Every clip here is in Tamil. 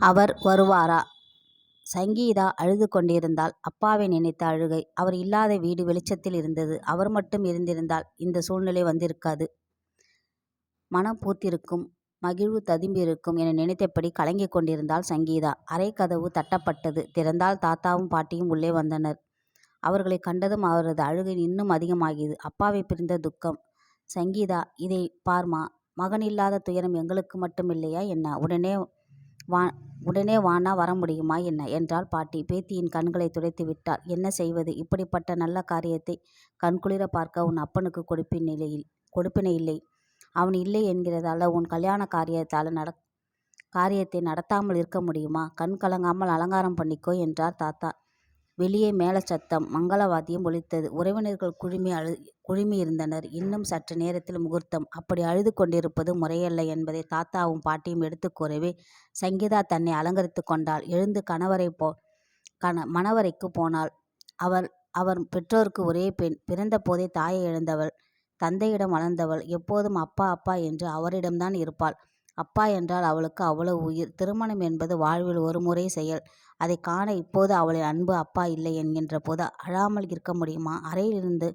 அவர் வருவாரா? சங்கீதா அழுது கொண்டிருந்தாள். அப்பாவை நினைத்த அழுகை. அவர் இல்லாத வீடு வெளிச்சத்தில் இருந்தது. அவர் மட்டும் இருந்திருந்தால் இந்த சூழ்நிலை வந்திருக்காது. மனம் பூத்திருக்கும், மகிழ்வு ததும்பியிருக்கும் என நினைத்தபடி கலங்கிக் கொண்டிருந்தாள் சங்கீதா. அறை கதவு தட்டப்பட்டது. திறந்தால் தாத்தாவும் பாட்டியும் உள்ளே வந்தனர். அவர்களை கண்டதும் அவரது அழுகை இன்னும் அதிகமாகியது. அப்பாவை பிரிந்த துக்கம். சங்கீதா, இதை பார்மா, மகன் இல்லாத துயரம் எங்களுக்கு மட்டும் இல்லையா என்ன? உடனே வானா வர முடியுமா என்ன என்றாள் பாட்டி. பேத்தியின் கண்களை துடைத்து விட்டாள். என்ன செய்வது? இப்படிப்பட்ட நல்ல காரியத்தை கண்குளிர பார்க்க உன் அப்பனுக்கு கொடுப்பினை இல்லை. அவன் இல்லை என்கிறதால உன் கல்யாண காரியத்தை நடத்தாமல் இருக்க முடியுமா? கண் கலங்காமல் அலங்காரம் பண்ணிக்கோ என்றார் தாத்தா. வெளியே மேல சத்தம், மங்களவாத்தியம் ஒலித்தது. உறவினர்கள் குழுமி இருந்தனர். இன்னும் சற்று நேரத்தில் முகூர்த்தம். அப்படி அழுது கொண்டிருப்பது முறையல்ல என்பதை தாத்தாவும் பாட்டியும் எடுத்து கூறவே சங்கீதா தன்னை அலங்கரித்து கொண்டாள். எழுந்து மணவரைக்கு போனாள். அவர் பெற்றோருக்கு ஒரே பெண். பிறந்த போதே தாயை இழந்தவள். தந்தையிடம் வளர்ந்தவள். எப்போதும் அப்பா அப்பா என்று அவரிடம்தான் இருப்பாள். அப்பா என்றால் அவளுக்கு அவ்வளவு உயிர். திருமணம் என்பது வாழ்வில் ஒரு முறை செயல். அதை காண இப்போது அவளின் அன்பு அப்பா இல்லை என்கின்ற போது அழாமல் இருக்க முடியுமா? அறையிலிருந்து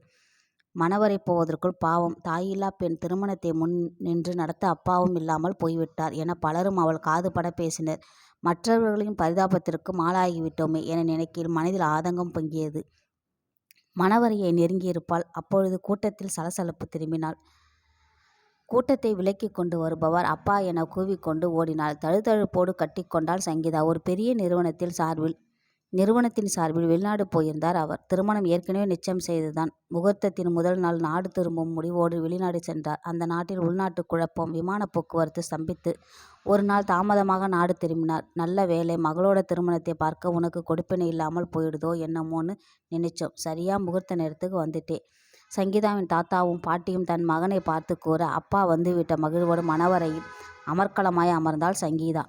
மணவரை போவதற்குள் பாவம், தாயில்லா பெண் திருமணத்தை முன் நின்று நடத்த அப்பாவும் இல்லாமல் போய்விட்டார் என பலரும் அவள் காது பட பேசினர். மற்றவர்களின் பரிதாபத்திற்கும் ஆளாகிவிட்டோமே என நினைக்கையில் மனதில் ஆதங்கம் பொங்கியது. மணவரையை நெருங்கியிருப்பாள். அப்பொழுது கூட்டத்தில் சலசலப்பு திரும்பினாள். கூட்டத்தை விலக்கி கொண்டு வருபவர் அப்பா என கூவிக்கொண்டு ஓடினாள். தழுதழுப்போடு கட்டி கொண்டாள் சங்கீதா. ஒரு பெரிய நிறுவனத்தின் சார்பில் வெளிநாடு போயிருந்தார் அவர். திருமணம் ஏற்கனவே நிச்சயம் செய்துதான். முகூர்த்தத்தின் முதல் நாள் நாடு திரும்பும் முடிவோடு வெளிநாடு சென்றார். அந்த நாட்டில் உள்நாட்டு குழப்பம். விமான போக்குவரத்து ஸ்தம்பித்து ஒரு நாள் தாமதமாக நாடு திரும்பினார். நல்ல வேலை, மகளோட திருமணத்தை பார்க்க உனக்கு கொடுப்பினை இல்லாமல் போயிடுதோ என்னமோன்னு நினைச்சோம். சரியா முகூர்த்த நேரத்துக்கு வந்துட்டே. சங்கீதாவின் தாத்தாவும் பாட்டியும் தன் மகனை பார்த்து கூற அப்பா வந்துவிட்ட மகிழ்வோடு மணவரையில் அமர்க்களமாய் அமர்ந்தாள் சங்கீதா.